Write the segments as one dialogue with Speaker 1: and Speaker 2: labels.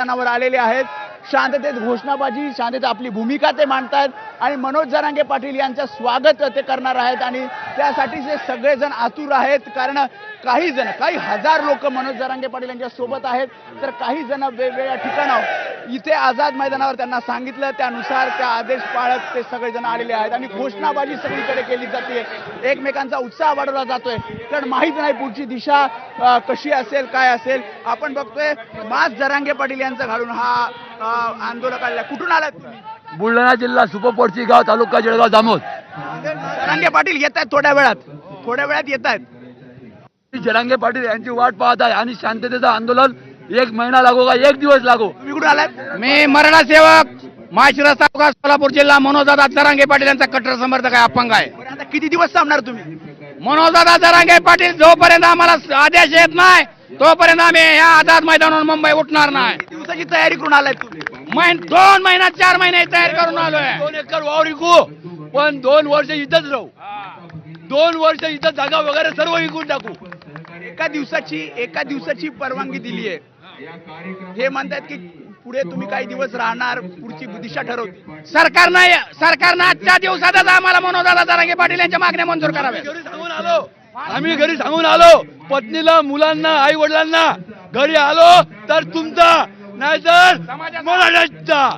Speaker 1: मैदानावर आलेले आहेत। शांततेत घोषणाबाजी, शांततेत आपली भूमिका ते मांडतात आणि मनोज जरांगे पाटील यांचं स्वागत ते करणार आहेत आणि त्यासाठी जे सगळेजण आतुर आहेत। कारण काही हजार लोक मनोज जरांगे पाटील यांच्या सोबत आहेत, तर काही जण वेगवेगळ्या ठिकाणावर इथे आझाद मैदानावर त्यांना सांगितलं त्यानुसार त्या आदेश पाळत ते सगळेजण आलेले आहेत आणि घोषणाबाजी सगळीकडे केली जाते। एकमेकांचा उत्साह वाढवला जातोय, कारण माहीत नाही पुढची दिशा कशी असेल, काय असेल। आपण बघतोय मास जरांगे पाटील यांचं घालून हा आंदोलक आलेला। कुठून आलात?
Speaker 2: बुलढाणा जिल्हा सुपपोटची गाव, तालुका जळगाव जामोद।
Speaker 1: जरांगे पाटील येत आहेत थोड्या वेळात येत आहेत।
Speaker 2: जरांगे पाटील यांची वाट पाहत आहे आणि शांततेचं आंदोलन 1 महिना लागो का 1 दिवस लागो।
Speaker 1: तुम्ही कुठून आलात?
Speaker 3: मी मराठा सेवक माळशिरस तालुका सोलापूर जिल्हा मनोजदादा जरांगे पाटील यांचा कट्टर समर्थक आहे, अपंग आहे।
Speaker 1: बरं, आता किती दिवस थांबणार तुम्ही?
Speaker 3: मनोजदादा जरांगे पाटील जोपर्यंत आम्हाला आदेश येत नाही तोपर्यंत आम्ही या आझाद मैदानावर मुंबई उठणार नाही।
Speaker 1: किती दिवसाची तयारी करून आलात तुम्ही?
Speaker 3: 2 महिन्यात 4 महिने तयारी करून आलोय।
Speaker 2: 2 एकर वावर विकू, पण 2 वर्ष इथंच राहू। 2 वर्ष इथं जागा वगैरे सर्व विकून टाकू।
Speaker 1: एका दिवसाची परवानगी दिली आहे। हे म्हणतात की पुढे तुम्ही काही दिवस राहणार, पुढची दिशा ठरवते।
Speaker 3: सरकारनं आजच्या दिवसातच आम्हाला मनोजदादा जरांगे पाटील यांच्या मागण्या मंजूर कराव्या।
Speaker 2: आम्ही घरी सांगून आलो, पत्नीला, मुलांना, आई वडिलांना घरी आलो तर तुमचा, नाहीतर मराठ्याचा।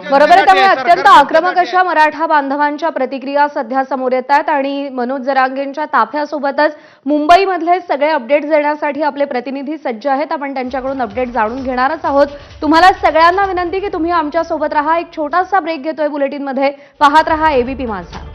Speaker 4: बरोबर आहे। त्यामुळे अत्यंत आक्रमक अशा मराठा बांधवांच्या प्रतिक्रिया सध्या समोर येत आहेत आणि मनोज जरांगेंच्या ताफ्यासोबतच मुंबईमधले सगळे अपडेट्स देण्यासाठी आपले प्रतिनिधी सज्ज आहेत। आपण त्यांच्याकडून अपडेट जाणून घेणारच आहोत। तुम्हाला सगळ्यांना विनंती की तुम्ही आमच्या सोबत राहा। एक छोटासा ब्रेक घेतोय बुलेटिनमध्ये, पाहत रहा एबीपी माझा।